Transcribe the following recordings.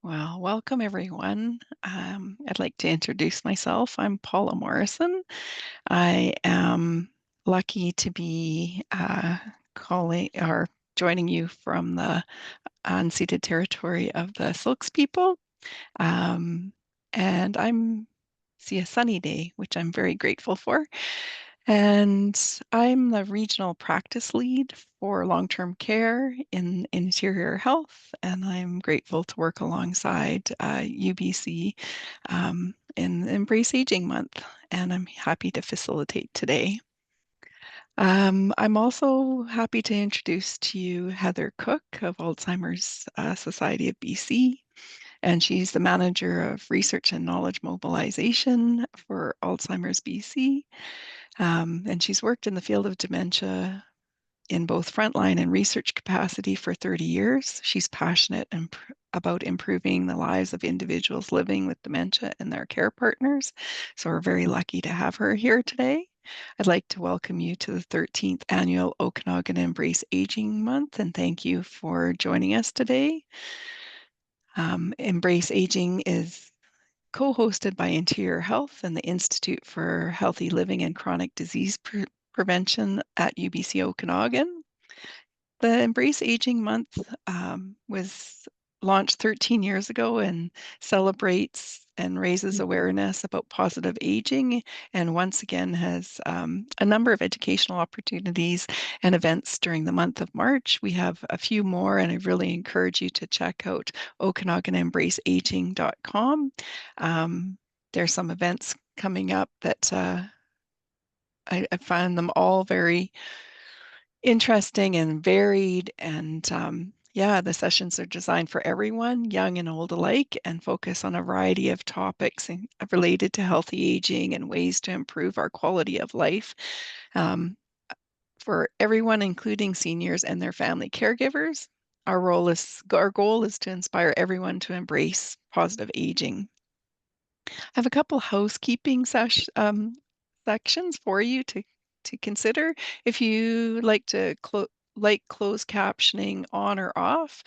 Well, welcome everyone. I'd like to introduce myself. I'm Paula Morrison. I am lucky to be calling or joining you from the unceded territory of the Silks people. Um, and I'm see a sunny day, which I'm very grateful for. And I'm the regional practice lead for long-term care in interior health, and I'm grateful to work alongside UBC in Embrace Aging Month, and I'm happy to facilitate today. I'm also happy to introduce to you Heather Cooke of Alzheimer's Society of BC, and she's the manager of research and knowledge mobilization for Alzheimer's BC. And she's worked in the field of dementia in both frontline and research capacity for 30 years. She's passionate about improving the lives of individuals living with dementia and their care partners. So we're very lucky to have her here today. I'd like to welcome you to the 13th annual Okanagan Embrace Aging Month, and thank you for joining us today. Embrace Aging is co-hosted by Interior Health and the Institute for Healthy Living and Chronic Disease Prevention at UBC Okanagan. The Embrace Aging Month was launched 13 years ago and celebrates and raises awareness about positive aging, and once again has a number of educational opportunities and events during the month of March. We have a few more, and I really encourage you to check out OkanaganEmbraceAging.com. There's some events coming up that I find them all very interesting and varied. And yeah, the sessions are designed for everyone, young and old alike, and focus on a variety of topics related to healthy aging and ways to improve our quality of life um, for everyone, including seniors and their family caregivers. Our goal is to inspire everyone to embrace positive aging. I have a couple housekeeping sections for you to consider. If you like to closed captioning on or off,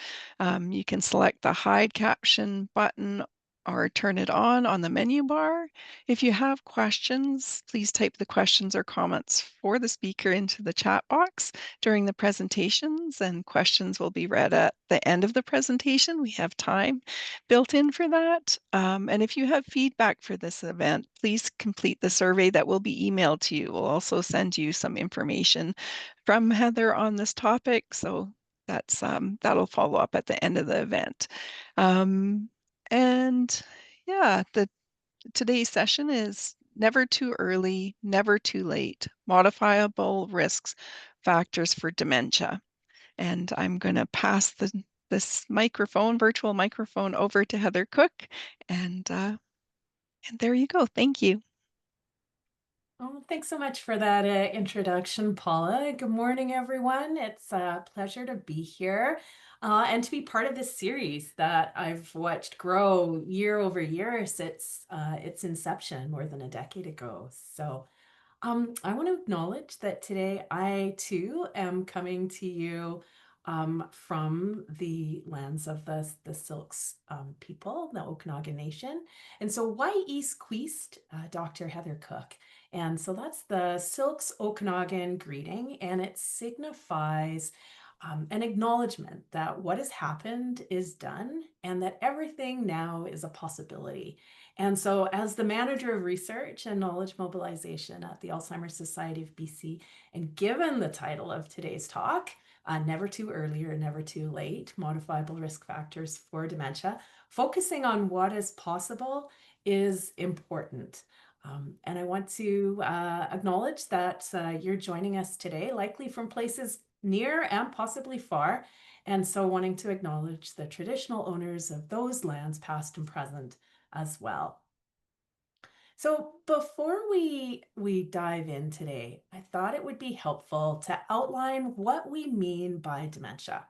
you can select the hide caption button or turn it on the menu bar. If you have questions, please type the questions or comments for the speaker into the chat box during the presentations, and questions will be read at the end of the presentation. We have time built in for that. And if you have feedback for this event, please complete the survey that will be emailed to you. We'll also send you some information from Heather on this topic. So that'll follow up at the end of the event. And yeah, today's session is never too early, never too late, modifiable risks factors for dementia. And I'm going to pass this virtual microphone, over to Heather Cooke. And there you go. Thank you. Oh, thanks so much for that introduction, Paula. Good morning, everyone. It's a pleasure to be here and to be part of this series that I've watched grow year over year since its inception more than a decade ago. So I want to acknowledge that today I too am coming to you from the lands of the Silks people, the Okanagan Nation. And so why East Queest, Dr. Heather Cooke. And so that's the Silks Okanagan greeting, and it signifies an acknowledgement that what has happened is done and that everything now is a possibility. And so, as the manager of research and knowledge mobilization at the Alzheimer's Society of BC, and given the title of today's talk, Never Too Early or Never Too Late, Modifiable Risk Factors for Dementia, focusing on what is possible is important. And I want to acknowledge that you're joining us today, likely from places near and possibly far. And so wanting to acknowledge the traditional owners of those lands, past and present, as well. So before we dive in today, I thought it would be helpful to outline what we mean by dementia.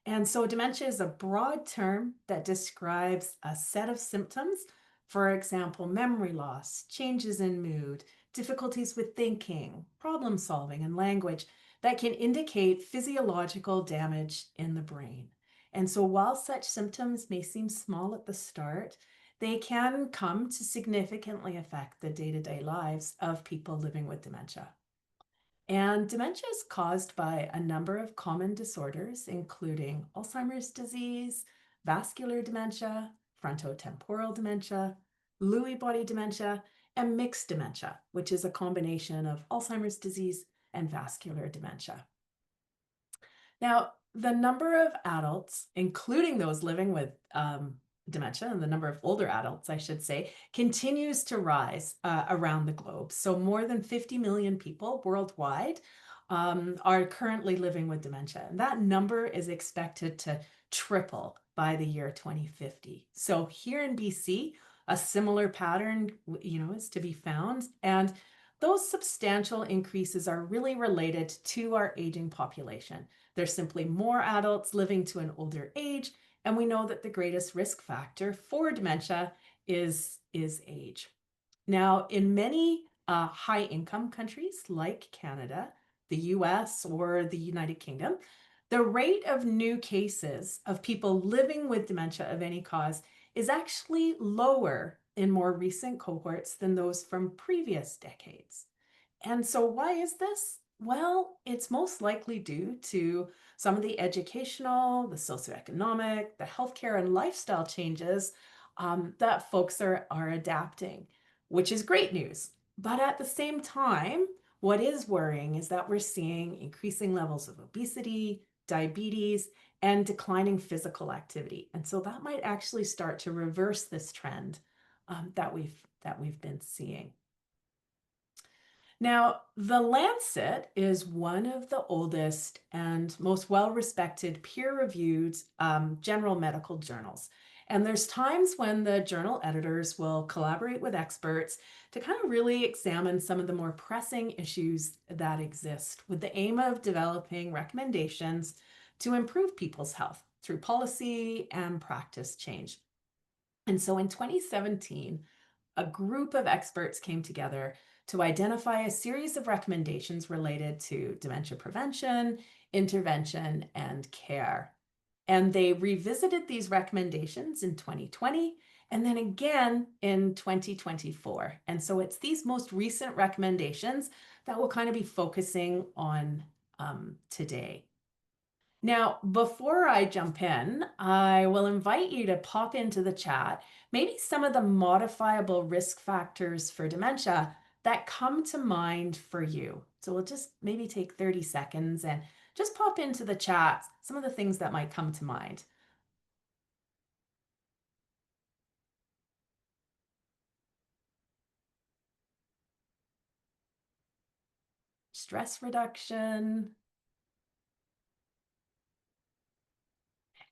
And so dementia is a broad term that describes a set of symptoms, for example, memory loss, changes in mood, difficulties with thinking, problem solving, and language that can indicate physiological damage in the brain. And so while such symptoms may seem small at the start, they can come to significantly affect the day-to-day lives of people living with dementia. And dementia is caused by a number of common disorders, including Alzheimer's disease, vascular dementia, frontotemporal dementia, Lewy body dementia, and mixed dementia, which is a combination of Alzheimer's disease and vascular dementia. Now, the number of adults, including those living with dementia, and the number of older adults, I should say, continues to rise around the globe. So more than 50 million people worldwide are currently living with dementia. And that number is expected to triple by the year 2050. So here in BC, a similar pattern, is to be found. And those substantial increases are really related to our aging population. There's simply more adults living to an older age, and we know that the greatest risk factor for dementia is age. Now, in many high-income countries like Canada, the US, or the United Kingdom, the rate of new cases of people living with dementia of any cause is actually lower in more recent cohorts than those from previous decades. And so why is this? Well, it's most likely due to some of the educational, the socioeconomic, the healthcare and lifestyle changes that folks are adapting, which is great news. But at the same time, what is worrying is that we're seeing increasing levels of obesity, diabetes, and declining physical activity. And so that might actually start to reverse this trend that we've been seeing. Now, the Lancet is one of the oldest and most well-respected peer-reviewed general medical journals. And there's times when the journal editors will collaborate with experts to kind of really examine some of the more pressing issues that exist with the aim of developing recommendations to improve people's health through policy and practice change. And so in 2017, a group of experts came together to identify a series of recommendations related to dementia prevention, intervention, and care. And they revisited these recommendations in 2020 and then again in 2024. And so it's these most recent recommendations that we'll kind of be focusing on today. Now, before I jump in, I will invite you to pop into the chat maybe some of the modifiable risk factors for dementia that come to mind for you. So we'll just maybe take 30 seconds and just pop into the chat some of the things that might come to mind. Stress reduction.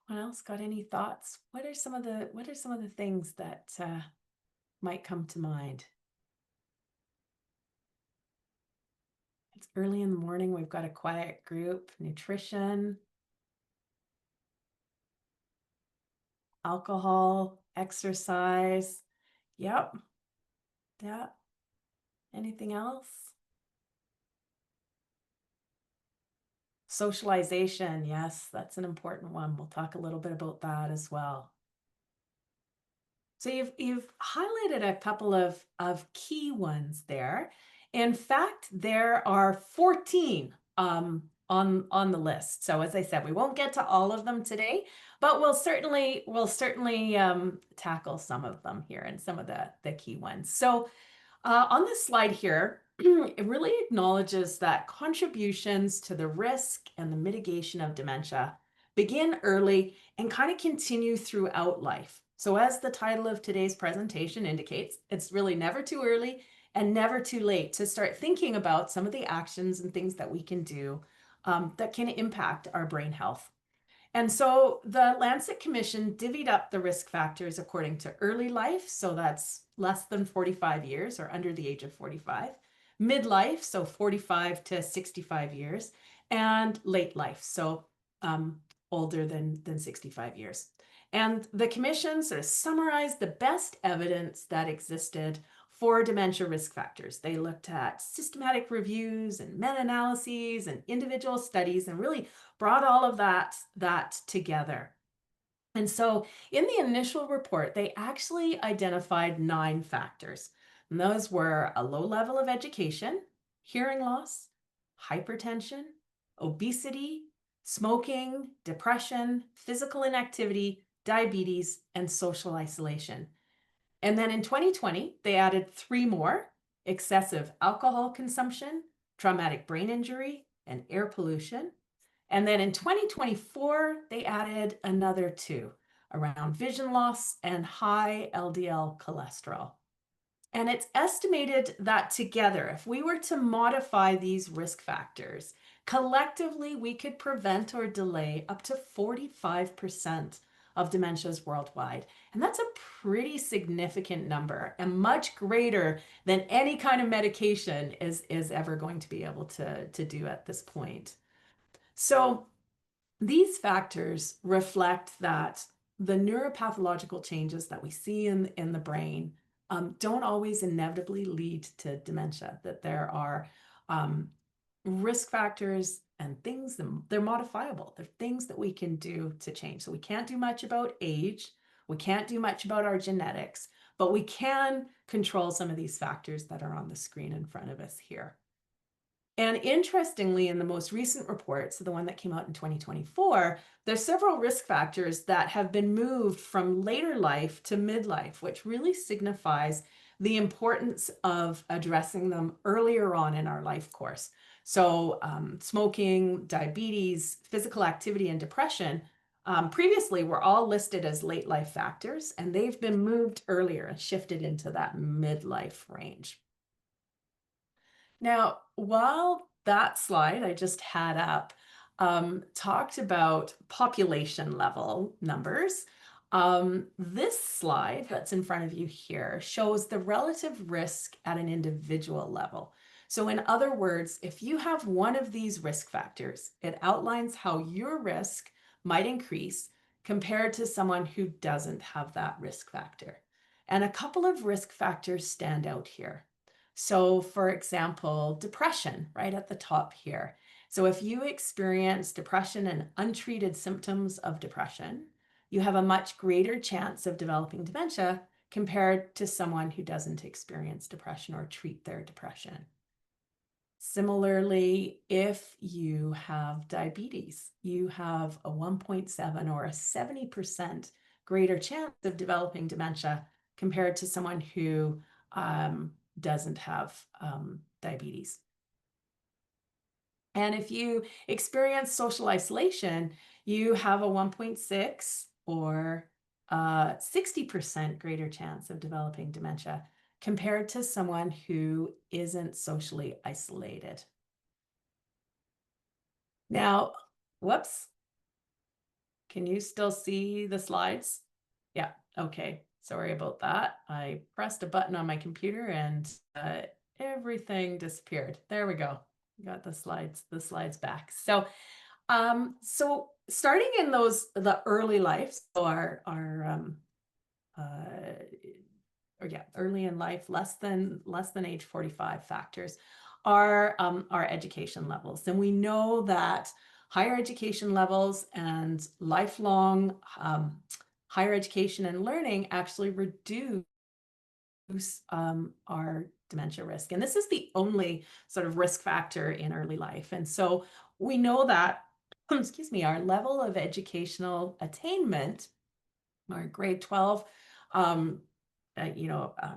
Anyone else got any thoughts? What are some of the things that might come to mind? It's early in the morning. We've got a quiet group. Nutrition, alcohol, exercise. Yep. Yeah. Anything else? Socialization. Yes, that's an important one. We'll talk a little bit about that as well. So you've highlighted a couple of key ones there. In fact, there are 14 on the list. So as I said, we won't get to all of them today, but we'll certainly tackle some of them here and some of the key ones. So on this slide here, it really acknowledges that contributions to the risk and the mitigation of dementia begin early and kind of continue throughout life. So as the title of today's presentation indicates, it's really never too early and never too late to start thinking about some of the actions and things that we can do that can impact our brain health. And so the Lancet Commission divvied up the risk factors according to early life, so that's less than 45 years or under the age of 45, midlife, so 45 to 65 years, and late life, so older than 65 years. And the commission sort of summarized the best evidence that existed for dementia risk factors. They looked at systematic reviews and meta-analyses and individual studies and really brought all of that together. And so in the initial report, they actually identified 9 factors. And those were a low level of education, hearing loss, hypertension, obesity, smoking, depression, physical inactivity, diabetes, and social isolation. And then in 2020, they added 3 more: excessive alcohol consumption, traumatic brain injury, and air pollution. And then in 2024, they added another 2 around vision loss and high LDL cholesterol. And it's estimated that together, if we were to modify these risk factors, collectively, we could prevent or delay up to 45% of dementias worldwide. And that's a pretty significant number and much greater than any kind of medication is ever going to be able to do at this point. So these factors reflect that the neuropathological changes that we see in the brain don't always inevitably lead to dementia, that there are risk factors and things, they're modifiable. They're things that we can do to change. So we can't do much about age. We can't do much about our genetics, but we can control some of these factors that are on the screen in front of us here. And interestingly, in the most recent report, so the one that came out in 2024, there's several risk factors that have been moved from later life to midlife, which really signifies the importance of addressing them earlier on in our life course. So smoking, diabetes, physical activity, and depression previously were all listed as late life factors, and they've been moved earlier and shifted into that midlife range. Now, while that slide I just had up talked about population level numbers, this slide that's in front of you here shows the relative risk at an individual level. So in other words, if you have one of these risk factors, it outlines how your risk might increase compared to someone who doesn't have that risk factor. And a couple of risk factors stand out here. So for example, depression right at the top here. So if you experience depression and untreated symptoms of depression, you have a much greater chance of developing dementia compared to someone who doesn't experience depression or treat their depression. Similarly, if you have diabetes, you have a 1.7 or a 70% greater chance of developing dementia compared to someone who doesn't have diabetes. And if you experience social isolation, you have a 1.6 or 60% greater chance of developing dementia compared to someone who isn't socially isolated. Now, whoops, can you still see the slides? Yeah, okay, sorry about that. I pressed a button on my computer and everything disappeared. There we go. Got the slides back. So starting in the early life, so early in life, less than age 45 factors are our education levels. And we know that higher education levels and lifelong higher education and learning actually reduce our dementia risk. And this is the only sort of risk factor in early life. And so we know that, excuse me, our level of educational attainment, our grade 12,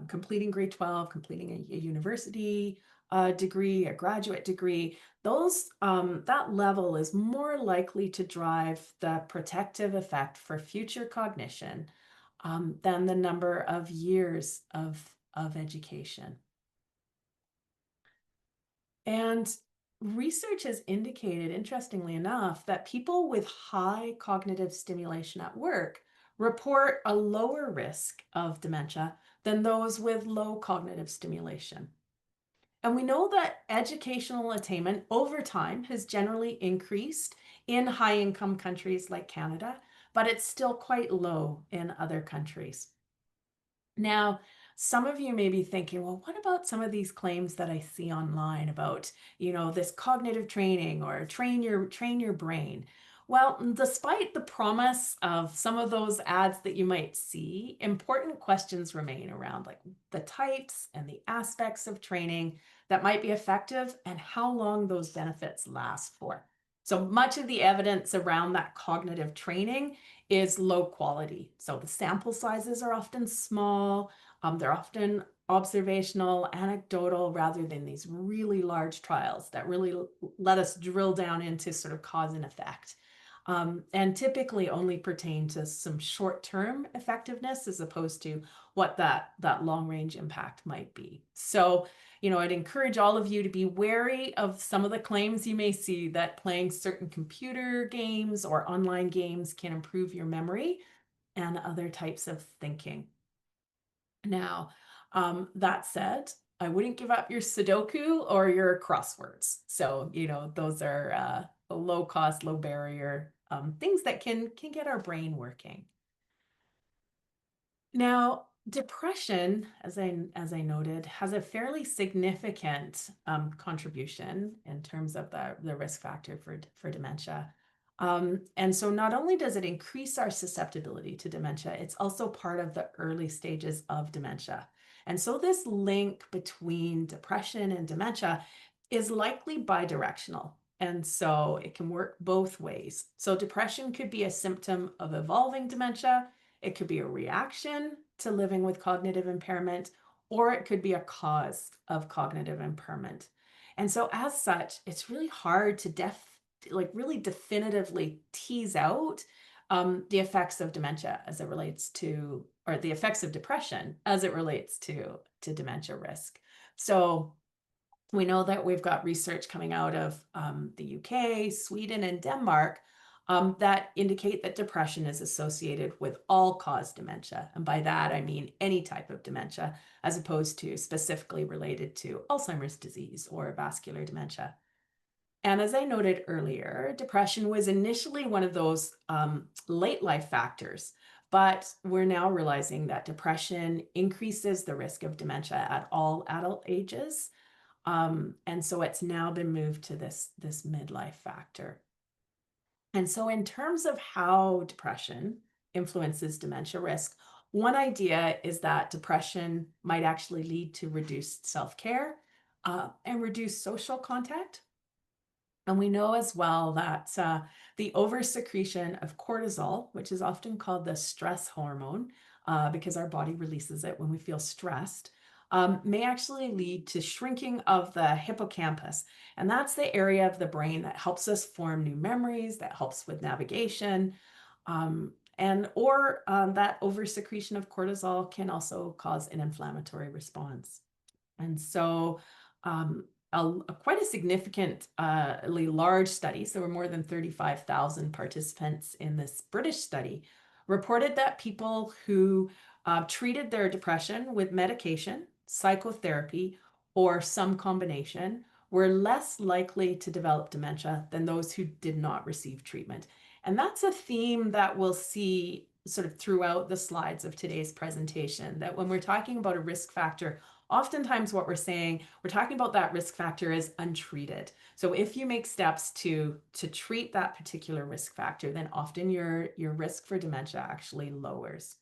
completing grade 12, completing a university degree, a graduate degree, that level is more likely to drive the protective effect for future cognition than the number of years of education. And research has indicated, interestingly enough, that people with high cognitive stimulation at work report a lower risk of dementia than those with low cognitive stimulation. And we know that educational attainment over time has generally increased in high-income countries like Canada, but it's still quite low in other countries. Now, some of you may be thinking, well, what about some of these claims that I see online about, this cognitive training or train your brain? Well, despite the promise of some of those ads that you might see, important questions remain around like the types and the aspects of training that might be effective and how long those benefits last for. So much of the evidence around that cognitive training is low quality. So the sample sizes are often small, they're often observational, anecdotal, rather than these really large trials that really let us drill down into sort of cause and effect. And typically only pertain to some short-term effectiveness as opposed to what that long-range impact might be. So, I'd encourage all of you to be wary of some of the claims you may see that playing certain computer games or online games can improve your memory and other types of thinking. Now, that said, I wouldn't give up your Sudoku or your crosswords. So, those are low cost, low barrier things that can get our brain working. Now, depression, as I noted, has a fairly significant contribution in terms of the risk factor for dementia. And so not only does it increase our susceptibility to dementia, it's also part of the early stages of dementia. And so this link between depression and dementia is likely bidirectional. And so it can work both ways. So depression could be a symptom of evolving dementia. It could be a reaction to living with cognitive impairment, or it could be a cause of cognitive impairment. And so as such, it's really hard to really definitively tease out the effects of dementia as it relates to, or the effects of depression as it relates to dementia risk. So we know that we've got research coming out of the UK, Sweden, and Denmark that indicate that depression is associated with all-cause dementia. And by that, I mean any type of dementia, as opposed to specifically related to Alzheimer's disease or vascular dementia. And as I noted earlier, depression was initially one of those late life factors, but we're now realizing that depression increases the risk of dementia at all adult ages. And so it's now been moved to this midlife factor. And so in terms of how depression influences dementia risk, one idea is that depression might actually lead to reduced self-care and reduced social contact. And we know as well that the oversecretion of cortisol, which is often called the stress hormone, because our body releases it when we feel stressed, may actually lead to shrinking of the hippocampus. And that's the area of the brain that helps us form new memories, that helps with navigation. That oversecretion of cortisol can also cause an inflammatory response. And so quite a significantly large study, so there were more than 35,000 participants in this British study, reported that people who treated their depression with medication, psychotherapy, or some combination were less likely to develop dementia than those who did not receive treatment. And that's a theme that we'll see sort of throughout the slides of today's presentation, that when we're talking about a risk factor, oftentimes what we're saying, we're talking about that risk factor is untreated. So if you make steps to treat that particular risk factor, then often your risk for dementia actually lowers.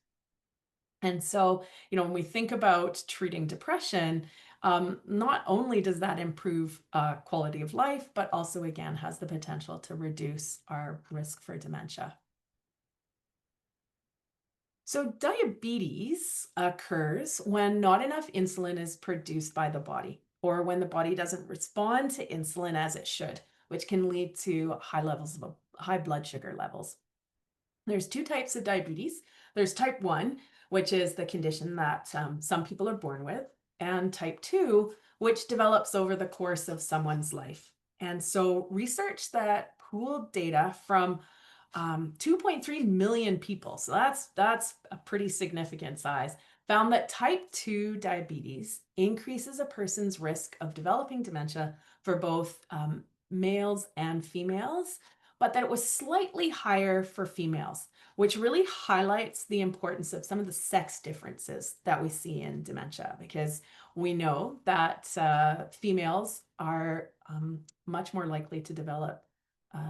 And so, when we think about treating depression, not only does that improve quality of life, but also, again, has the potential to reduce our risk for dementia. So diabetes occurs when not enough insulin is produced by the body, or when the body doesn't respond to insulin as it should, which can lead to high levels of high blood sugar levels. There's two types of diabetes. There's type 1, which is the condition that some people are born with, and type 2, which develops over the course of someone's life. And so research that pooled data from 2.3 million people, so that's a pretty significant size, found that type 2 diabetes increases a person's risk of developing dementia for both males and females, but that it was slightly higher for females, which really highlights the importance of some of the sex differences that we see in dementia, because we know that females are much more likely to develop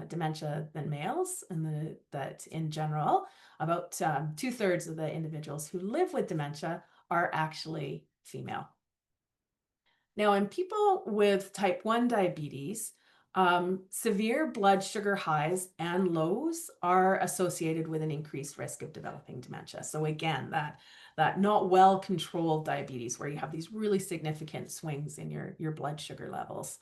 dementia than males, and that in general, about 2/3 of the individuals who live with dementia are actually female. Now, in people with type 1 diabetes, severe blood sugar highs and lows are associated with an increased risk of developing dementia. So again, that not well-controlled diabetes where you have these really significant swings in your blood sugar levels.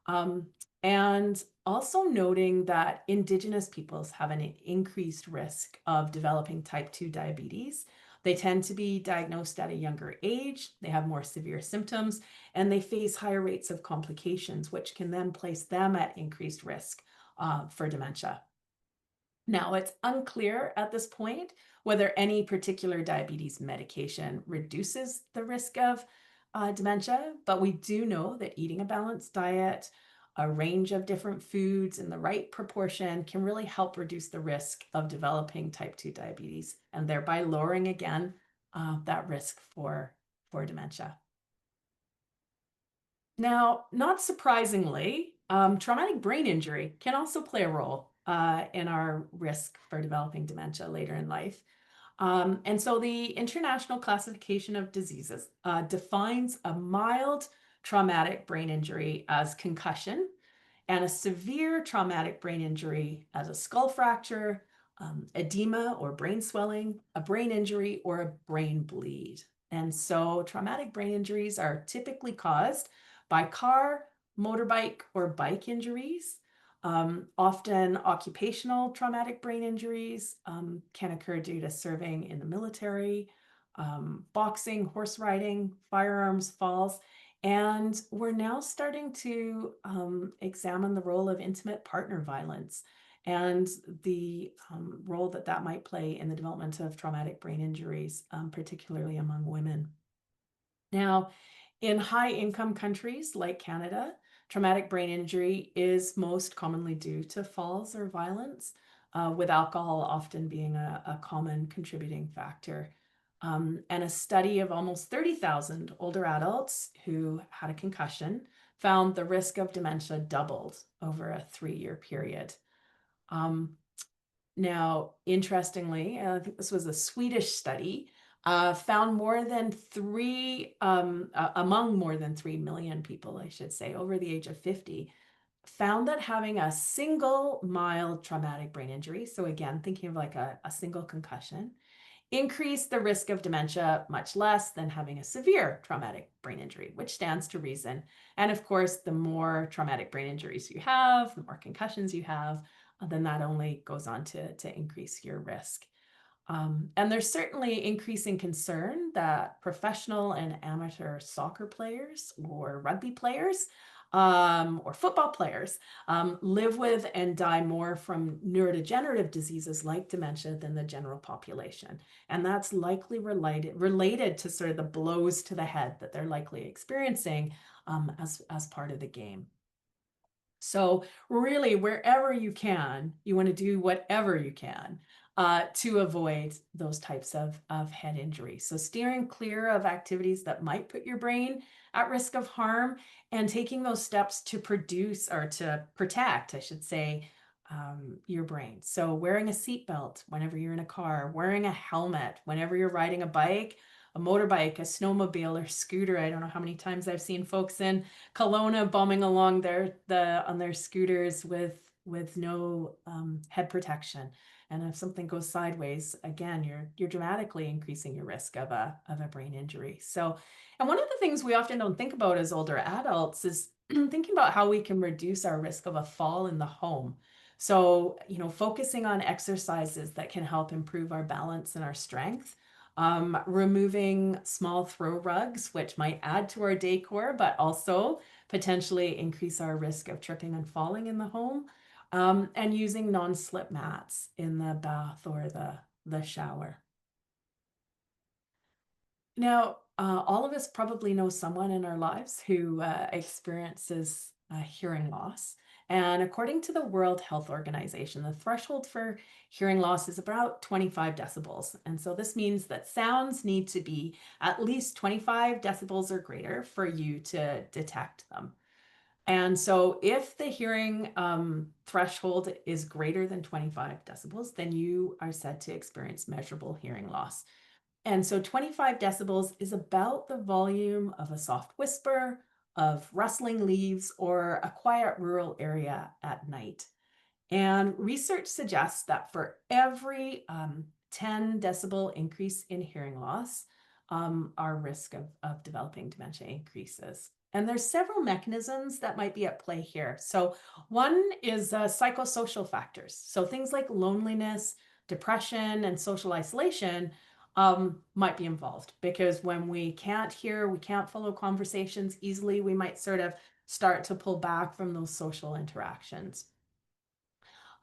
Um, and also noting that Indigenous peoples have an increased risk of developing type 2 diabetes. They tend to be diagnosed at a younger age, they have more severe symptoms, and they face higher rates of complications, which can then place them at increased risk for dementia. Now, it's unclear at this point whether any particular diabetes medication reduces the risk of dementia, but we do know that eating a balanced diet, a range of different foods in the right proportion can really help reduce the risk of developing type 2 diabetes and thereby lowering again that risk for dementia. Now, not surprisingly, traumatic brain injury can also play a role in our risk for developing dementia later in life. And so the International Classification of Diseases defines a mild traumatic brain injury as concussion and a severe traumatic brain injury as a skull fracture, edema or brain swelling, a brain injury, or a brain bleed. And so traumatic brain injuries are typically caused by car, motorbike, or bike injuries. Often occupational traumatic brain injuries can occur due to serving in the military, boxing, horse riding, firearms, falls. And we're now starting to examine the role of intimate partner violence and the role that that might play in the development of traumatic brain injuries, particularly among women. Now, in high-income countries like Canada, traumatic brain injury is most commonly due to falls or violence, with alcohol often being a common contributing factor. And a study of almost 30,000 older adults who had a concussion found the risk of dementia doubled over a 3-year period. Now, interestingly, I think this was a Swedish study, found more than among more than 3 million people, I should say, over the age of 50, found that having a single mild traumatic brain injury, so again, thinking of like a single concussion, increased the risk of dementia much less than having a severe traumatic brain injury, which stands to reason. And of course, the more traumatic brain injuries you have, the more concussions you have, then that only goes on to increase your risk. And there's certainly increasing concern that professional and amateur soccer players or rugby players or football players live with and die more from neurodegenerative diseases like dementia than the general population. And that's likely related to sort of the blows to the head that they're likely experiencing as part of the game. So really, wherever you can, you want to do whatever you can to avoid those types of head injuries. So steering clear of activities that might put your brain at risk of harm and taking those steps to produce or to protect, I should say, your brain. So wearing a seatbelt whenever you're in a car, wearing a helmet whenever you're riding a bike, a motorbike, a snowmobile, or scooter. I don't know how many times I've seen folks in Kelowna bombing along on their scooters with no head protection. And if something goes sideways, again, you're dramatically increasing your risk of a brain injury. So, and one of the things we often don't think about as older adults is thinking about how we can reduce our risk of a fall in the home. So, focusing on exercises that can help improve our balance and our strength. Removing small throw rugs, which might add to our decor, but also potentially increase our risk of tripping and falling in the home, and using non-slip mats in the bath or the shower. Now, all of us probably know someone in our lives who experiences hearing loss. And according to the World Health Organization, the threshold for hearing loss is about 25 decibels. And so this means that sounds need to be at least 25 decibels or greater for you to detect them. And so if the hearing threshold is greater than 25 decibels, then you are said to experience measurable hearing loss. And so 25 decibels is about the volume of a soft whisper, of rustling leaves, or a quiet rural area at night. And research suggests that for every 10 decibel increase in hearing loss, our risk of developing dementia increases. And there's several mechanisms that might be at play here. So one is psychosocial factors. So things like loneliness, depression, and social isolation might be involved, because when we can't hear, we can't follow conversations easily, we might sort of start to pull back from those social interactions.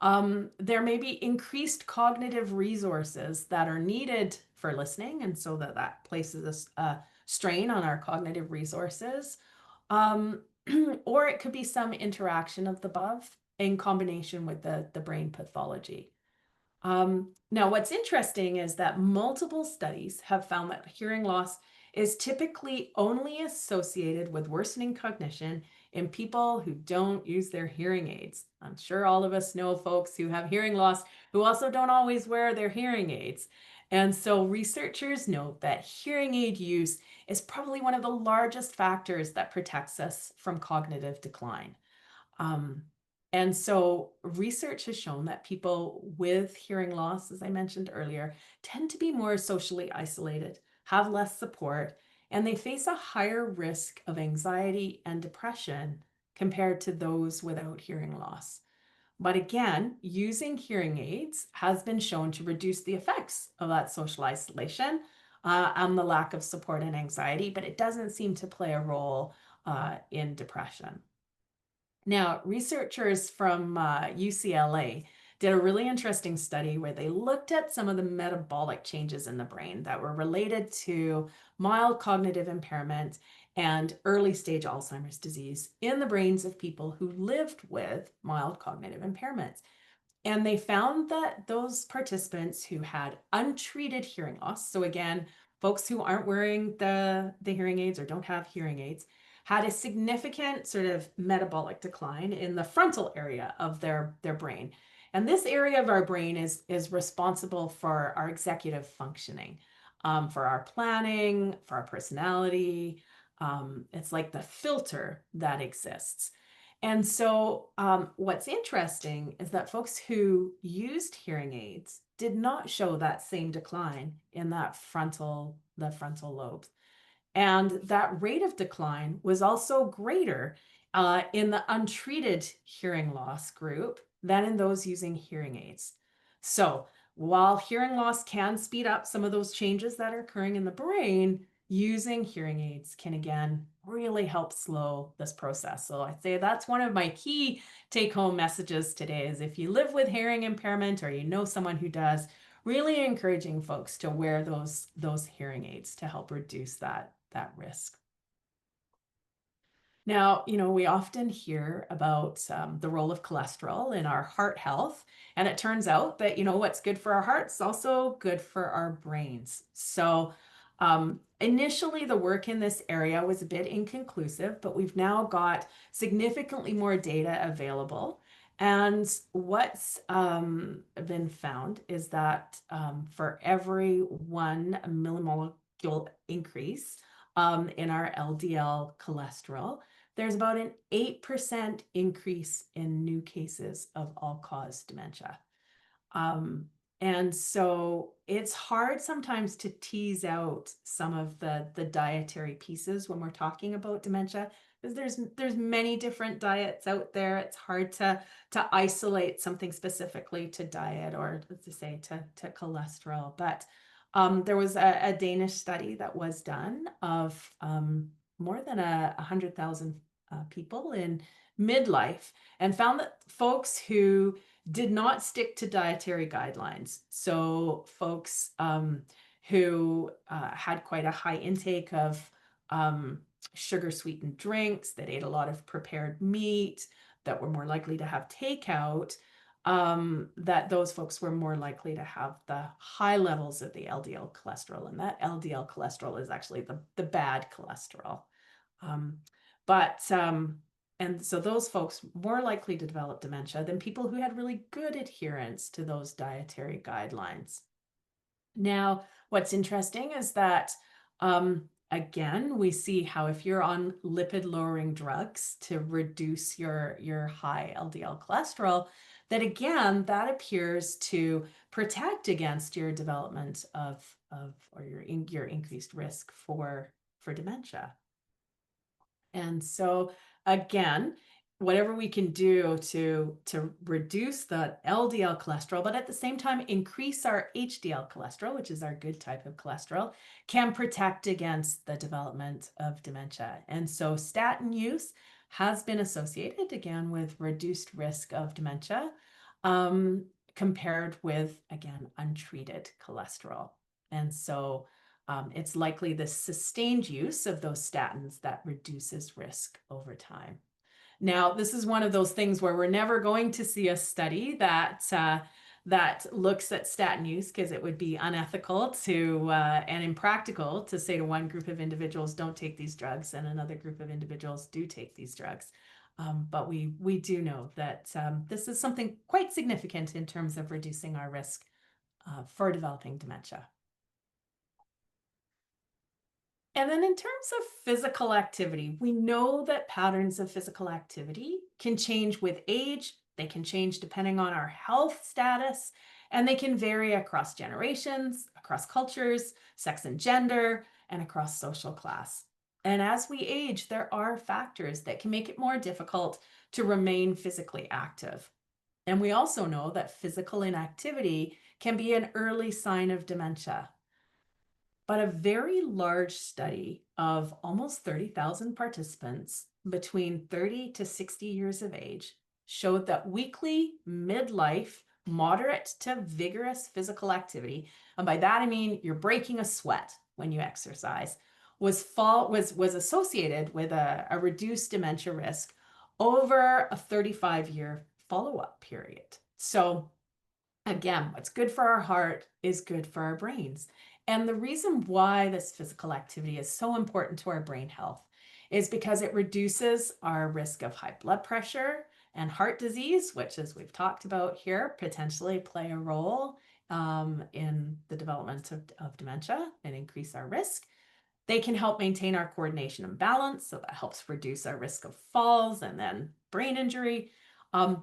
There may be increased cognitive resources that are needed for listening, and so that places a strain on our cognitive resources. Um, or it could be some interaction of the above in combination with the brain pathology. Now, what's interesting is that multiple studies have found that hearing loss is typically only associated with worsening cognition in people who don't use their hearing aids. I'm sure all of us know folks who have hearing loss who also don't always wear their hearing aids. And so researchers note that hearing aid use is probably one of the largest factors that protects us from cognitive decline. Um, and so research has shown that people with hearing loss, as I mentioned earlier, tend to be more socially isolated, have less support, and they face a higher risk of anxiety and depression compared to those without hearing loss. But again, using hearing aids has been shown to reduce the effects of that social isolation and the lack of support and anxiety, but it doesn't seem to play a role in depression. Now, researchers from UCLA did a really interesting study where they looked at some of the metabolic changes in the brain that were related to mild cognitive impairment and early stage Alzheimer's disease in the brains of people who lived with mild cognitive impairments. And they found that those participants who had untreated hearing loss, so again, folks who aren't wearing the hearing aids or don't have hearing aids, had a significant sort of metabolic decline in the frontal area of their brain. And this area of our brain is responsible for our executive functioning, for our planning, for our personality. It's like the filter that exists. And so what's interesting is that folks who used hearing aids did not show that same decline in the frontal lobes. And that rate of decline was also greater in the untreated hearing loss group than in those using hearing aids. So while hearing loss can speed up some of those changes that are occurring in the brain, using hearing aids can again really help slow this process. So I'd say that's one of my key take-home messages today is if you live with hearing impairment or you know someone who does, really encouraging folks to wear those hearing aids to help reduce that risk. Now, we often hear about the role of cholesterol in our heart health, and it turns out that, what's good for our hearts is also good for our brains. So, initially, the work in this area was a bit inconclusive, but we've now got significantly more data available. And what's been found is that for every 1 millimolecule increase in our LDL cholesterol, there's about an 8% increase in new cases of all-cause dementia. And so it's hard sometimes to tease out some of the dietary pieces when we're talking about dementia, because there's many different diets out there. It's hard to isolate something specifically to diet or to say to cholesterol. But there was a Danish study that was done of more than 100,000 people in midlife and found that folks who did not stick to dietary guidelines, so folks who had quite a high intake of sugar sweetened drinks, that ate a lot of prepared meat, that were more likely to have takeout, that those folks were more likely to have the high levels of the LDL cholesterol. And that LDL cholesterol is actually the bad cholesterol. But And so those folks more likely to develop dementia than people who had really good adherence to those dietary guidelines. Now, what's interesting is that, again, we see how if you're on lipid-lowering drugs to reduce your high LDL cholesterol, that again, that appears to protect against your development of or your increased risk for dementia. And so again, whatever we can do to reduce the LDL cholesterol, but at the same time increase our HDL cholesterol, which is our good type of cholesterol, can protect against the development of dementia. And so statin use has been associated again with reduced risk of dementia, compared with, again, untreated cholesterol. And so it's likely the sustained use of those statins that reduces risk over time. Now, this is one of those things where we're never going to see a study that that looks at statin use, because it would be unethical to and impractical to say to one group of individuals, don't take these drugs, and another group of individuals do take these drugs. But we do know that this is something quite significant in terms of reducing our risk for developing dementia. And then in terms of physical activity, we know that patterns of physical activity can change with age, they can change depending on our health status, and they can vary across generations, across cultures, sex and gender, and across social class. And as we age, there are factors that can make it more difficult to remain physically active. And we also know that physical inactivity can be an early sign of dementia. But a very large study of almost 30,000 participants between 30 to 60 years of age showed that weekly, midlife, moderate to vigorous physical activity, and by that I mean you're breaking a sweat when you exercise, was associated with a reduced dementia risk over a 35-year follow-up period. So again, what's good for our heart is good for our brains. And the reason why this physical activity is so important to our brain health is because it reduces our risk of high blood pressure and heart disease, which, as we've talked about here, potentially play a role in the development of dementia and increase our risk. They can help maintain our coordination and balance, so that helps reduce our risk of falls and then brain injury.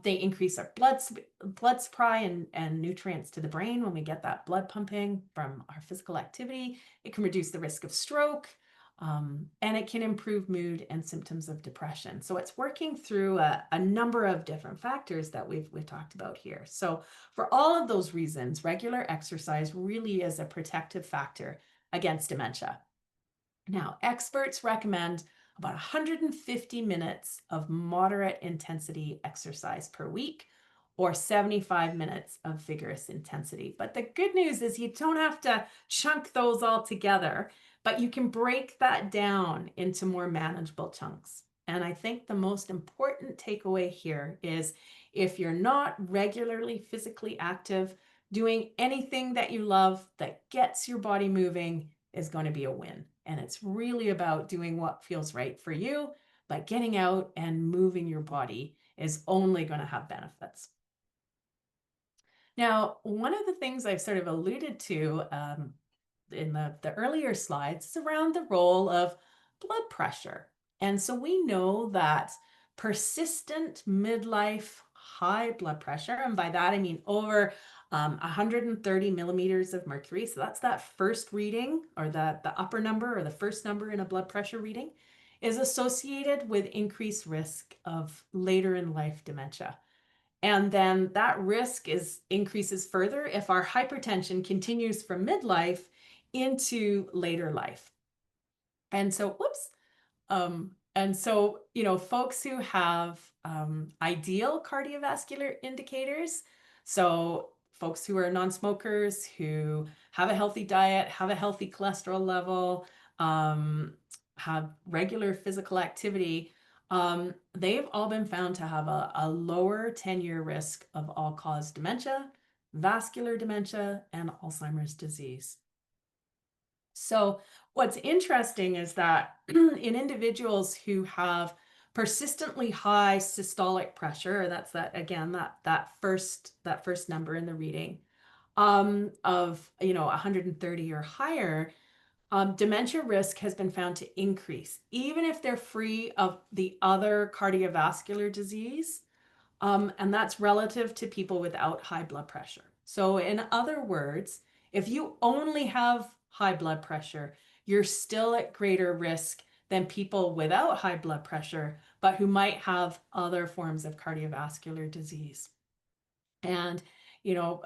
They increase our blood supply and nutrients to the brain when we get that blood pumping from our physical activity. It can reduce the risk of stroke, and it can improve mood and symptoms of depression. So it's working through a number of different factors that we've talked about here. So for all of those reasons, regular exercise really is a protective factor against dementia. Now, experts recommend about 150 minutes of moderate intensity exercise per week, or 75 minutes of vigorous intensity. But the good news is you don't have to chunk those all together, but you can break that down into more manageable chunks. And I think the most important takeaway here is if you're not regularly physically active, doing anything that you love that gets your body moving is going to be a win. And it's really about doing what feels right for you, but getting out and moving your body is only going to have benefits. Now, one of the things I've sort of alluded to in the earlier slides is around the role of blood pressure. And so we know that persistent midlife high blood pressure, and by that I mean over 130 millimeters of mercury, so that's that first reading, or the upper number, or the first number in a blood pressure reading, is associated with increased risk of later in life dementia. And then that risk increases further if our hypertension continues from midlife into later life. And so, folks who have ideal cardiovascular indicators, so folks who are non-smokers, who have a healthy diet, have a healthy cholesterol level, have regular physical activity, they've all been found to have a lower 10-year risk of all-cause dementia, vascular dementia, and Alzheimer's disease. So what's interesting is that in individuals who have persistently high systolic pressure, that's that first number in the reading, of 130 or higher, dementia risk has been found to increase, even if they're free of the other cardiovascular disease. And that's relative to people without high blood pressure. So, in other words, if you only have high blood pressure, you're still at greater risk than people without high blood pressure, but who might have other forms of cardiovascular disease. And, you know,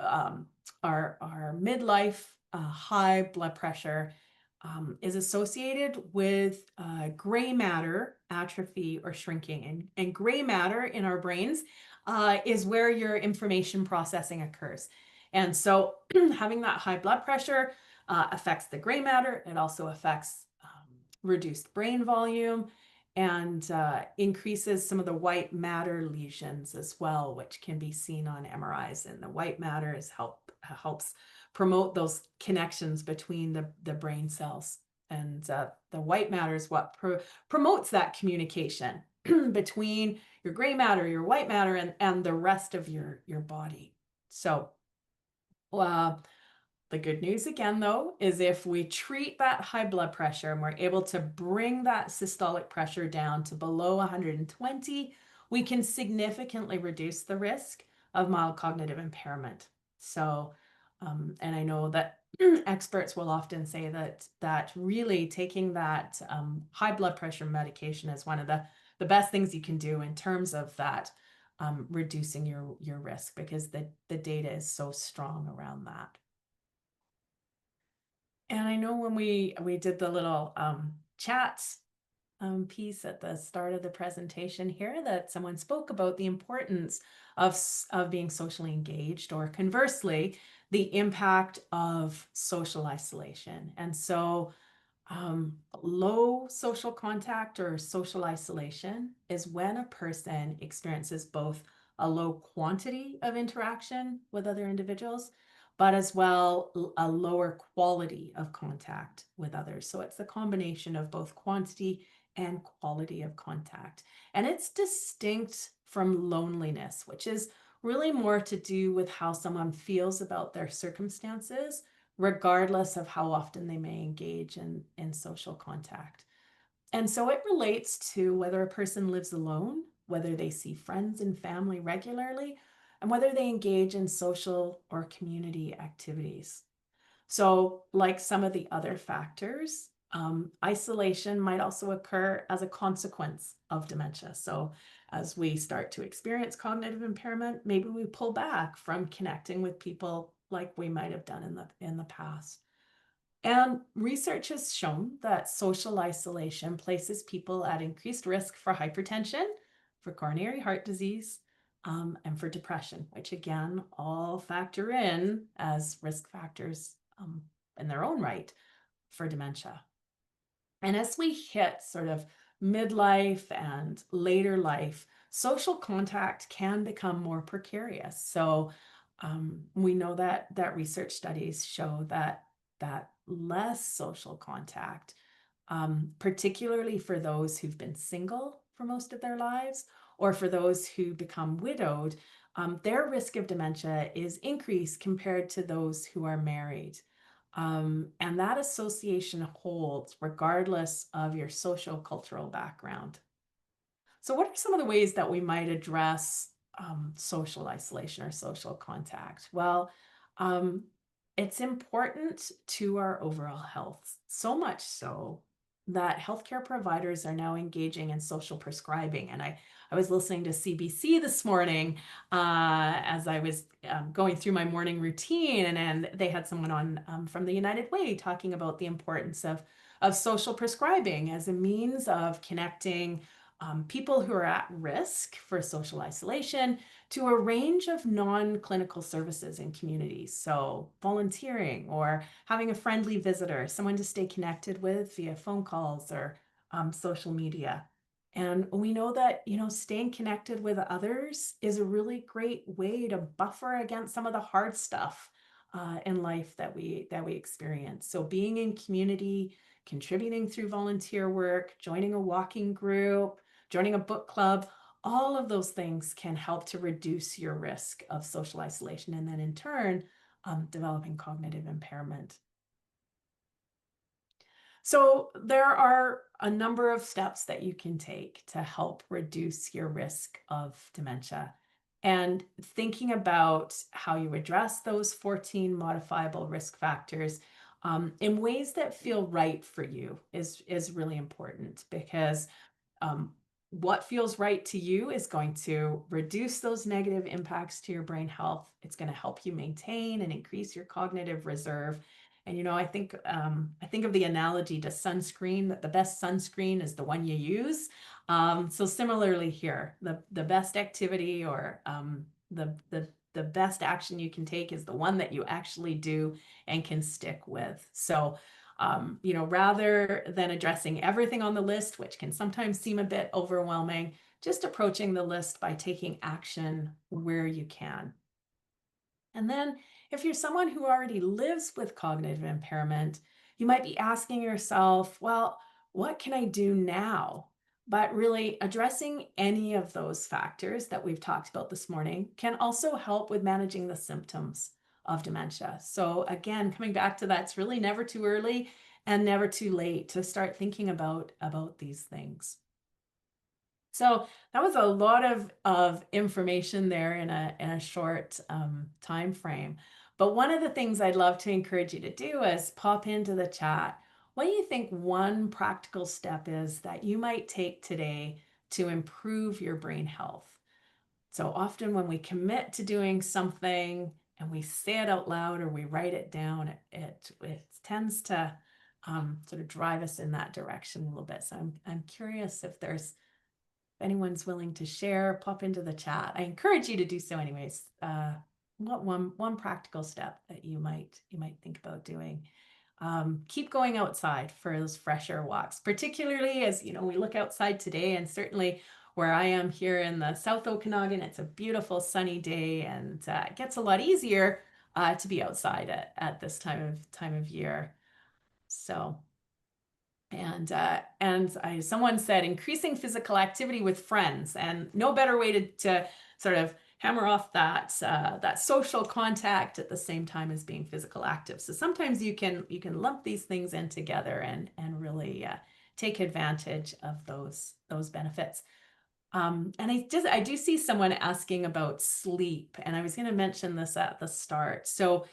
our midlife high blood pressure is associated with gray matter atrophy or shrinking. And gray matter in our brains is where your information processing occurs. And so having that high blood pressure affects the gray matter. It also affects reduced brain volume and increases some of the white matter lesions as well, which can be seen on MRIs. And the white matter helps promote those connections between the brain cells. And the white matter is what promotes that communication between your gray matter, your white matter, and the rest of your body. So the good news again, though, is if we treat that high blood pressure and we're able to bring that systolic pressure down to below 120, we can significantly reduce the risk of mild cognitive impairment. So, and I know that experts will often say that really taking that high blood pressure medication is one of the best things you can do in terms of that reducing your risk, because the data is so strong around that. And I know when we did the little chat piece at the start of the presentation here, that someone spoke about the importance of being socially engaged, or conversely, the impact of social isolation. And so low social contact or social isolation is when a person experiences both a low quantity of interaction with other individuals, but as well a lower quality of contact with others. So it's the combination of both quantity and quality of contact. And it's distinct from loneliness, which is really more to do with how someone feels about their circumstances, regardless of how often they may engage in social contact. And so it relates to whether a person lives alone, whether they see friends and family regularly, and whether they engage in social or community activities. So, like some of the other factors, isolation might also occur as a consequence of dementia. So, as we start to experience cognitive impairment, maybe we pull back from connecting with people like we might have done in the past. And research has shown that social isolation places people at increased risk for hypertension, for coronary heart disease, and for depression, which again all factor in as risk factors in their own right for dementia. And as we hit sort of midlife and later life, social contact can become more precarious. So we know that research studies show that less social contact, particularly for those who've been single for most of their lives, or for those who become widowed, their risk of dementia is increased compared to those who are married. And that association holds regardless of your social cultural background. So, what are some of the ways that we might address social isolation or social contact? Well, um, it's important to our overall health, so much so that healthcare providers are now engaging in social prescribing. And I was listening to CBC this morning as I was going through my morning routine, and they had someone on from the United Way talking about the importance of social prescribing as a means of connecting people who are at risk for social isolation to a range of non-clinical services in communities. So volunteering, or having a friendly visitor, someone to stay connected with via phone calls or social media. And we know that, staying connected with others is a really great way to buffer against some of the hard stuff in life that we experience. So being in community, contributing through volunteer work, joining a walking group, joining a book club, all of those things can help to reduce your risk of social isolation and then in turn, developing cognitive impairment. So there are a number of steps that you can take to help reduce your risk of dementia. And thinking about how you address those 14 modifiable risk factors in ways that feel right for you is really important because um, what feels right to you is going to reduce those negative impacts to your brain health. It's going to help you maintain and increase your cognitive reserve. And I think of the analogy to sunscreen, that the best sunscreen is the one you use. So similarly here, the best activity or the best action you can take is the one that you actually do and can stick with. So rather than addressing everything on the list, which can sometimes seem a bit overwhelming, just approaching the list by taking action where you can. And then if you're someone who already lives with cognitive impairment, you might be asking yourself, well, what can I do now? But really addressing any of those factors that we've talked about this morning can also help with managing the symptoms of dementia. So again, coming back to that, it's really never too early and never too late to start thinking about these things. So that was a lot of information there in a short time frame. But one of the things I'd love to encourage you to do is pop into the chat. What do you think one practical step is that you might take today to improve your brain health? So often when we commit to doing something and we say it out loud or we write it down, it tends to sort of drive us in that direction a little bit. So I'm curious if anyone's willing to share, pop into the chat. I encourage you to do so anyways. What one practical step that you might think about doing? Keep going outside for those fresher walks, particularly as we look outside today, and certainly where I am here in the South Okanagan, it's a beautiful sunny day, and it gets a lot easier to be outside at this time of year. So. Someone said increasing physical activity with friends, and no better way to sort of hammer off that social contact at the same time as being physical active. So sometimes you can lump these things in together and really take advantage of those benefits. And I do see someone asking about sleep, and I was going to mention this at the start. So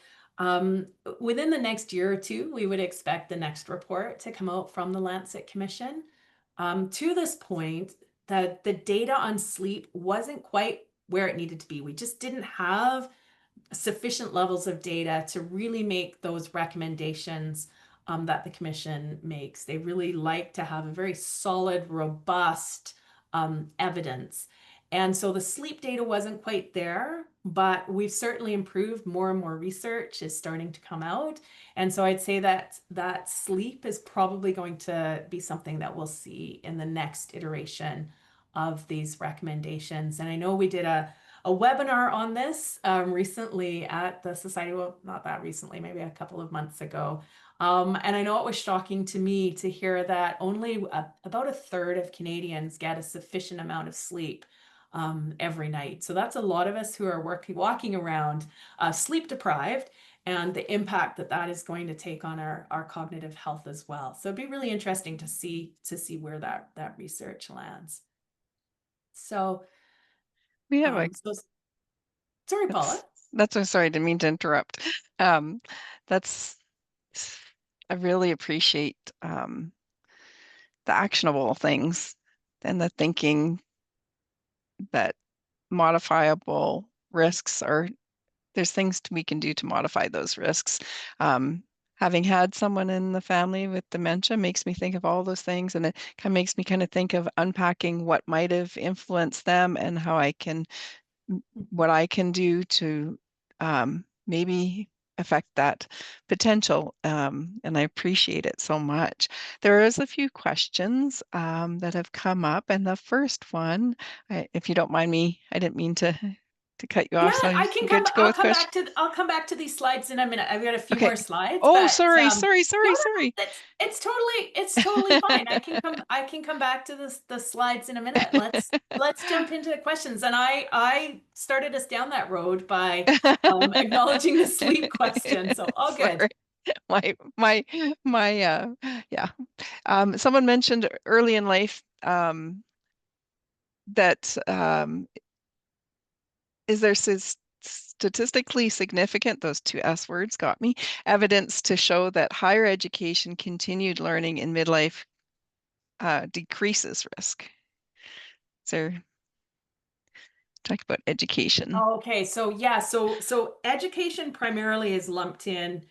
within the next year or two, we would expect the next report to come out from the Lancet Commission. To this point, the data on sleep wasn't quite where it needed to be. We just didn't have sufficient levels of data to really make those recommendations that the commission makes. They really like to have a very solid, robust evidence. And so the sleep data wasn't quite there, but we've certainly improved. More and more research is starting to come out. And so I'd say that sleep is probably going to be something that we'll see in the next iteration of these recommendations. And I know we did a webinar on this recently at the Society, well, not that recently, maybe a couple of months ago. And I know it was shocking to me to hear that only about a third of Canadians get a sufficient amount of sleep every night. So that's a lot of us who are walking around sleep deprived, and the impact that is going to take on our cognitive health as well. So it'd be really interesting to see where that research lands. So We have sorry, Paula. that's sorry, I didn't mean to interrupt. Um, that's I really appreciate the actionable things and the thinking that modifiable risks there's things we can do to modify those risks. Having had someone in the family with dementia makes me think of all those things, and it kind of makes me kind of think of unpacking what might have influenced them and what I can do to maybe affect that potential. And I appreciate it so much. There is a few questions that have come up, and the first one, if you don't mind me, I didn't mean to to cut you Yeah, off. So I you can good come. to go with question? I'll come back to these slides in a minute. I've got a few Okay. more slides, Oh, but sorry, no, no, sorry. no. It's totally fine. I can come back to the slides in a minute. Let's jump into the questions. And I started us down that road by acknowledging the sleep question. So all good. Sorry. My my my yeah. Someone mentioned early in life that is there statistically significant, those two S words got me, evidence to show that higher education continued learning in midlife decreases risk. So talk about education. Okay, so yeah, so education primarily is lumped in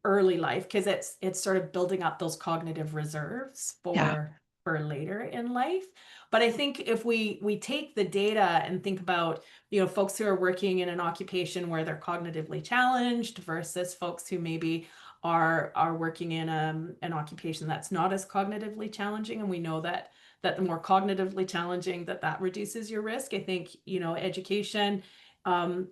early life because it's sort of building up those cognitive reserves Yeah, for later in life. But I think if we take the data and think about, folks who are working in an occupation where they're cognitively challenged versus folks who maybe are working in an occupation that's not as cognitively challenging, and we know that the more cognitively challenging that reduces your risk. I think, education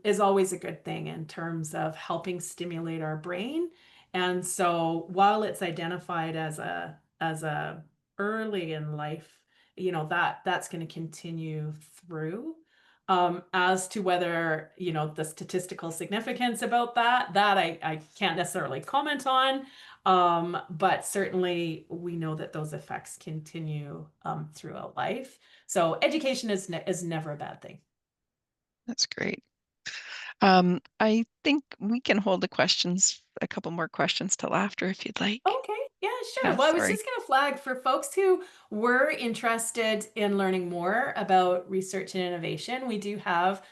is always a good thing in terms of helping stimulate our brain. And so while it's identified as a early in life, that's going to continue through. As to whether, the statistical significance about that I can't necessarily comment on. But certainly we know that those effects continue throughout life. So education is never a bad thing. that's great. I think we can hold the questions, a couple more questions till after if you'd like. Okay, yeah, sure. Yeah, Well, I was sorry. just going to flag for folks who were interested in learning more about research and innovation. We do have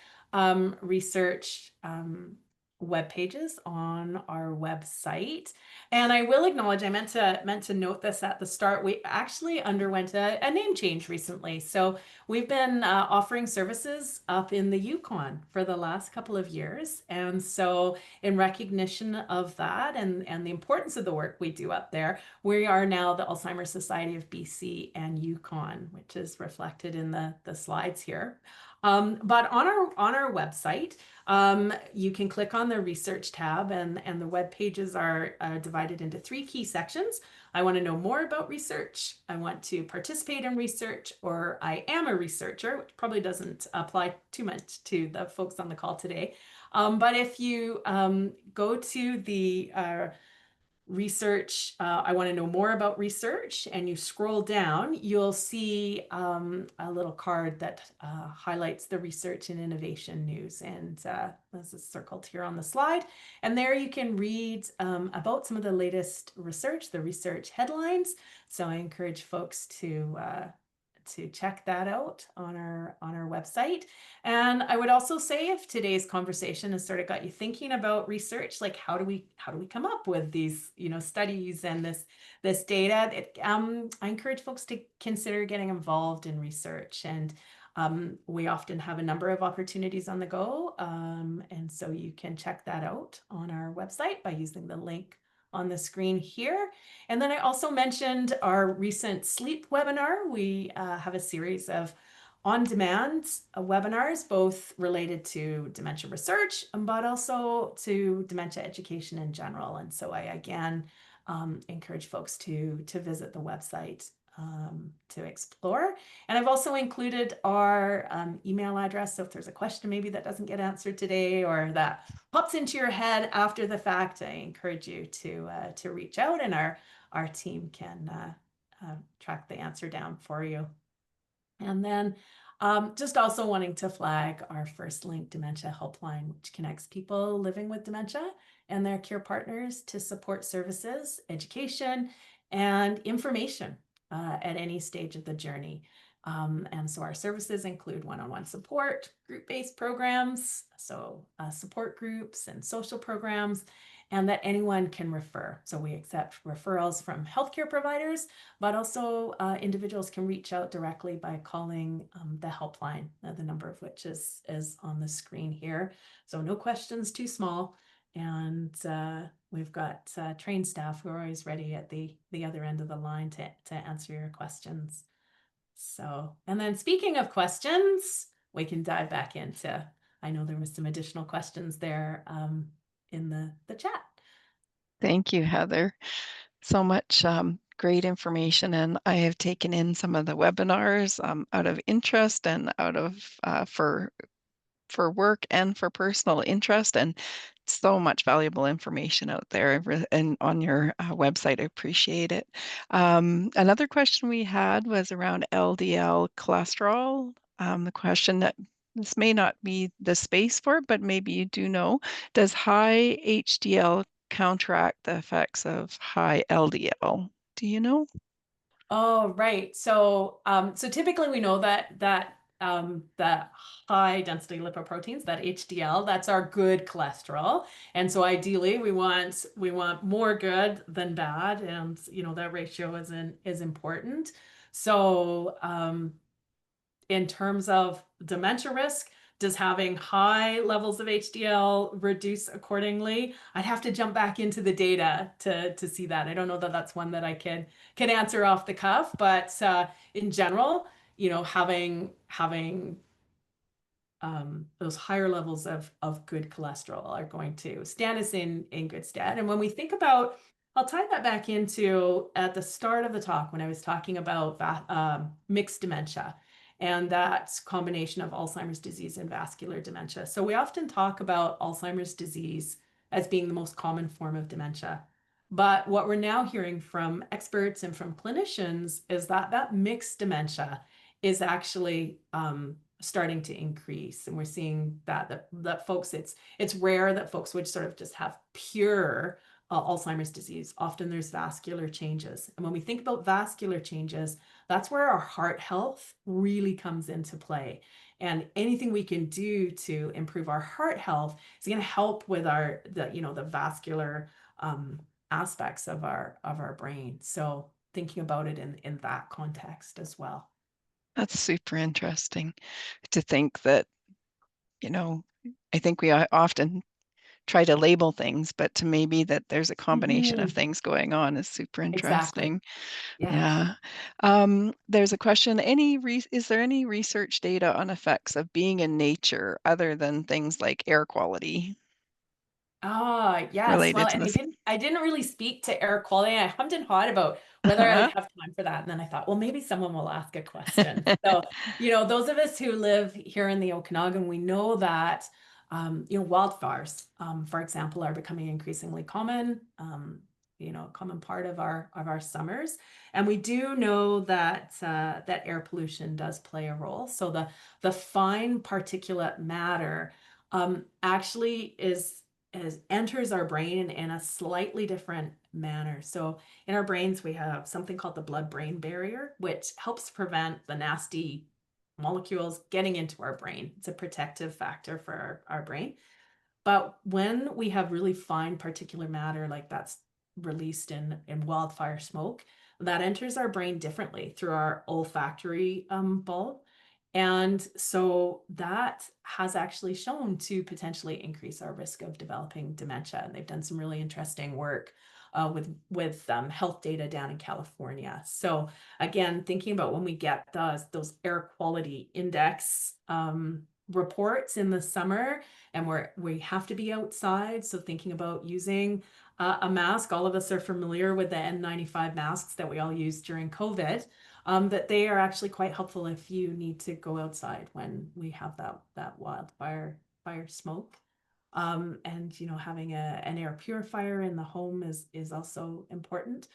research web pages on our website. And I will acknowledge, I meant to note this at the start. We actually underwent a name change recently. So we've been offering services up in the Yukon for the last couple of years. And so in recognition of that and the importance of the work we do up there, we are now the Alzheimer's Society of BC and Yukon, which is reflected in the slides here. But on our website, you can click on the research tab, and the web pages are divided into three key sections. I want to know more about research, I want to participate in research, or I am a researcher, which probably doesn't apply too much to the folks on the call today. But if you go to the research, I want to know more about research, and you scroll down, you'll see a little card that highlights the research and innovation news. And this is circled here on the slide. And there you can read about some of the latest research, the research headlines. So I encourage folks to check that out on our website. And I would also say, if today's conversation has sort of got you thinking about research, like how do we come up with these, studies and this data, I encourage folks to consider getting involved in research. And we often have a number of opportunities on the go. And so you can check that out on our website by using the link on the screen here. And then I also mentioned our recent sleep webinar. We have a series of on-demand webinars, both related to dementia research, but also to dementia education in general. And so I, again, encourage folks to visit the website to explore. And I've also included our email address. So if there's a question maybe that doesn't get answered today, or that pops into your head after the fact, I encourage you to reach out, and our team can track the answer down for you. And then just also wanting to flag our First Link Dementia Helpline, which connects people living with dementia and their care partners to support services, education, and information at any stage of the journey. And so our services include one-on-one support, group-based programs, so support groups and social programs, and that anyone can refer. So we accept referrals from healthcare providers, but also individuals can reach out directly by calling the helpline, the number of which is on the screen here. So no questions too small. And we've got trained staff who are always ready at the other end of the line to answer your questions. So, and then speaking of questions, we can dive back into. I know there was some additional questions there in the chat. Thank you, Heather. So much great information, and I have taken in some of the webinars out of interest and out of for work and for personal interest, and so much valuable information out there and on your website. I appreciate it. Another question we had was around LDL cholesterol. The question that this may not be the space for, but maybe you do know, does high HDL counteract the effects of high LDL? Do you know? Oh, right. So typically we know that high density lipoproteins, that HDL, that's our good cholesterol. And so ideally we want more good than bad. And that ratio is important. So in terms of dementia risk, does having high levels of HDL reduce accordingly? I'd have to jump back into the data to see that. I don't know that that's one that I can answer off the cuff, but in general, having those higher levels of good cholesterol are going to stand us in good stead. And when we think about, I'll tie that back into at the start of the talk when I was talking about mixed dementia and that combination of Alzheimer's disease and vascular dementia. So we often talk about Alzheimer's disease as being the most common form of dementia. But what we're now hearing from experts and from clinicians is that that mixed dementia is actually starting to increase, and we're seeing that folks, it's rare that folks would sort of just have pure Alzheimer's disease. Often there's vascular changes, and when we think about vascular changes, that's where our heart health really comes into play. And anything we can do to improve our heart health is going to help with the vascular aspects of our brain. So thinking about it in that context as well. That's super interesting to think that, you know, I think we often try to label things, but to maybe that there's a combination of Mhm. things going on is super Exactly. interesting. Yeah. Yeah. There's a question, is there any research data on effects of being in nature other than things like air quality Ah, yes. Well, related to and I this? didn't I didn't really speak to air quality. I hummed and hawed about whether I would Uh-huh. have time for that. And then I thought, well, maybe someone will ask a question. So, those of us who live here in the Okanagan, we know that wildfires, for example, are becoming increasingly common, a common part of our summers. And we do know that that air pollution does play a role. So the fine particulate matter actually enters our brain in a slightly different manner. So in our brains, we have something called the blood-brain barrier, which helps prevent the nasty molecules getting into our brain. It's a protective factor for our brain. But when we have really fine particulate matter, like that's released in wildfire smoke, that enters our brain differently through our olfactory bulb. And so that has actually shown to potentially increase our risk of developing dementia. And they've done some really interesting work with health data down in California. So again, thinking about when we get those air quality index reports in the summer, and we have to be outside. So thinking about using a mask, all of us are familiar with the N95 masks that we all used during COVID. That they are actually quite helpful if you need to go outside when we have that wildfire smoke. And having an air purifier in the home is also important.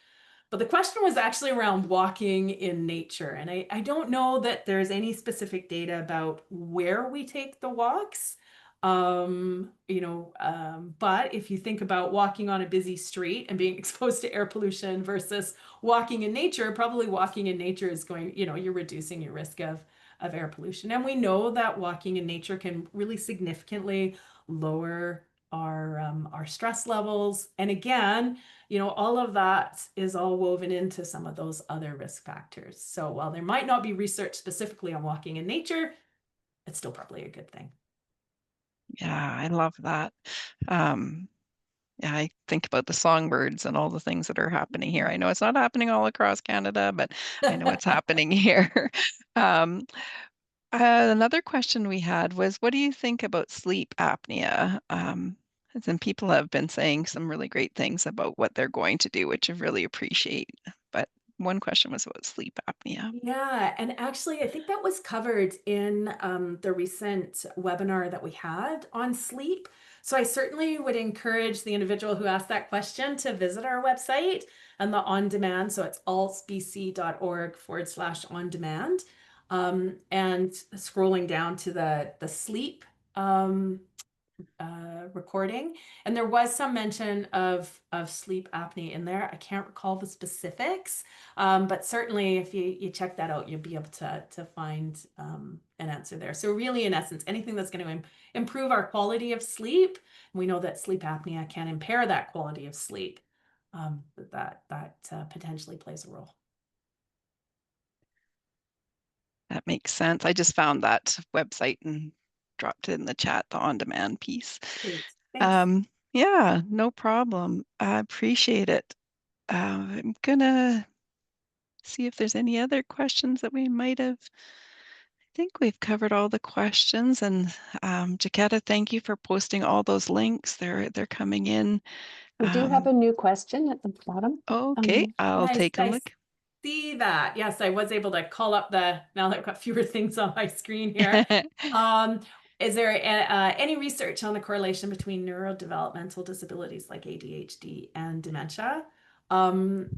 But the question was actually around walking in nature. And I don't know that there's any specific data about where we take the walks. But if you think about walking on a busy street and being exposed to air pollution versus walking in nature, probably walking in nature is you're reducing your risk of air pollution. And we know that walking in nature can really significantly lower our stress levels. And again, all of that is all woven into some of those other risk factors. So while there might not be research specifically on walking in nature, it's still probably a good thing. Yeah, I love that. Um, yeah, I think about the songbirds and all the things that are happening here. I know it's not happening all across Canada, but I know it's happening here. Um, Another question we had was, what do you think about sleep apnea? And people have been saying some really great things about what they're going to do, which I really appreciate. But one question was about sleep apnea. Yeah, and actually, I think that was covered in the recent webinar that we had on sleep. So I certainly would encourage the individual who asked that question to visit our website and the on demand. So it's alzbc.org/on demand. And scrolling down to the sleep recording, and there was some mention of sleep apnea in there. I can't recall the specifics, but certainly if you check that out, you'll be able to find an answer there. So really, in essence, anything that's going to improve our quality of sleep, we know that sleep apnea can impair that quality of sleep. That potentially plays a role. That makes sense. I just found that website and dropped it in the chat, the on-demand piece. Great, thanks. Yeah, no problem. I appreciate it. I'm gonna see if there's any other questions that we might have. I think we've covered all the questions. And Jaquetta, thank you for posting all those links. They're coming in. We do have Um, a new question at the bottom. okay, I'll Nice, take a look. see that. Yes, I was able to call up now that I've got fewer things on my screen here. Is there any research on the correlation between neurodevelopmental disabilities like ADHD and dementia?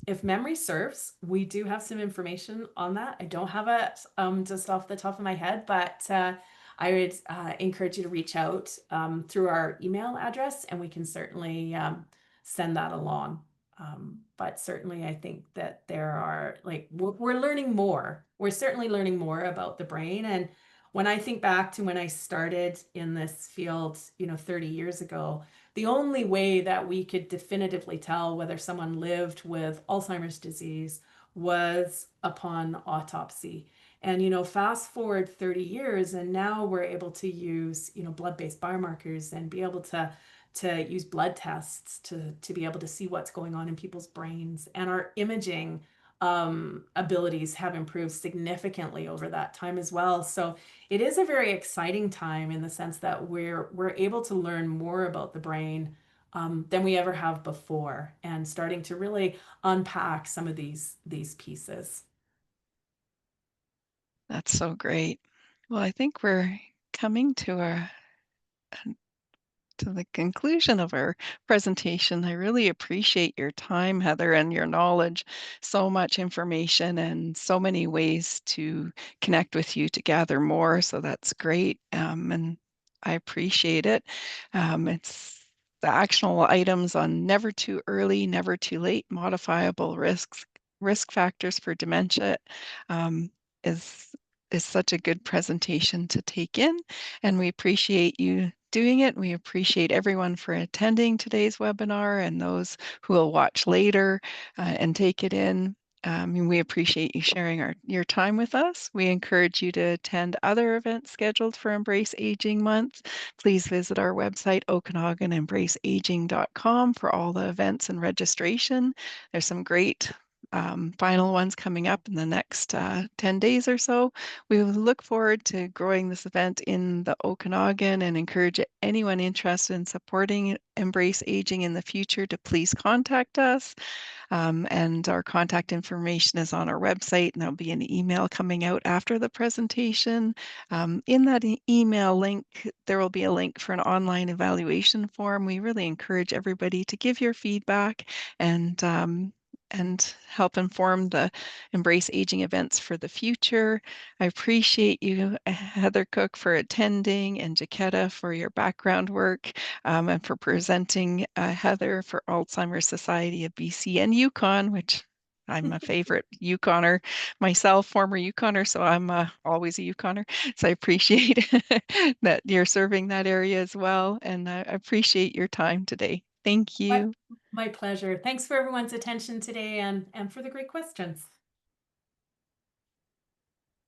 If memory serves, we do have some information on that. I don't have it just off the top of my head, but I would encourage you to reach out through our email address, and we can certainly send that along. But certainly, I think that there are, like, we're learning more. We're certainly learning more about the brain. And when I think back to when I started in this field, 30 years ago, the only way that we could definitively tell whether someone lived with Alzheimer's disease was upon autopsy. And, fast forward 30 years, and now we're able to use, blood-based biomarkers and be able to use blood tests to be able to see what's going on in people's brains. And our imaging abilities have improved significantly over that time as well. So it is a very exciting time in the sense that we're able to learn more about the brain than we ever have before, and starting to really unpack some of these pieces. That's so great. Well, I think we're coming to the conclusion of our presentation. I really appreciate your time, Heather, and your knowledge. So much information and so many ways to connect with you to gather more. So that's great. And I appreciate it. It's the actionable items on never too early, never too late, modifiable risk factors for dementia is such a good presentation to take in, and we appreciate you doing it. We appreciate everyone for attending today's webinar and those who will watch later and take it in. And we appreciate you sharing your time with us. We encourage you to attend other events scheduled for Embrace Aging Month. Please visit our website, OkanaganEmbraceAging.com, for all the events and registration. There's some great final ones coming up in the next 10 days or so. We look forward to growing this event in the Okanagan and encourage anyone interested in supporting Embrace Aging in the future to please contact us. And our contact information is on our website, and there'll be an email coming out after the presentation. In that email link, there will be a link for an online evaluation form. We really encourage everybody to give your feedback and help inform the Embrace Aging events for the future. I appreciate you, Heather Cooke, for attending, and Jaquetta for your background work, and for presenting, Heather, for Alzheimer's Society of BC and Yukon, which I'm a favorite Yukoner myself, former Yukoner, so I'm always a Yukoner. So I appreciate that you're serving that area as well, and I appreciate your time today. Thank you. My pleasure. Thanks for everyone's attention today and for the great questions.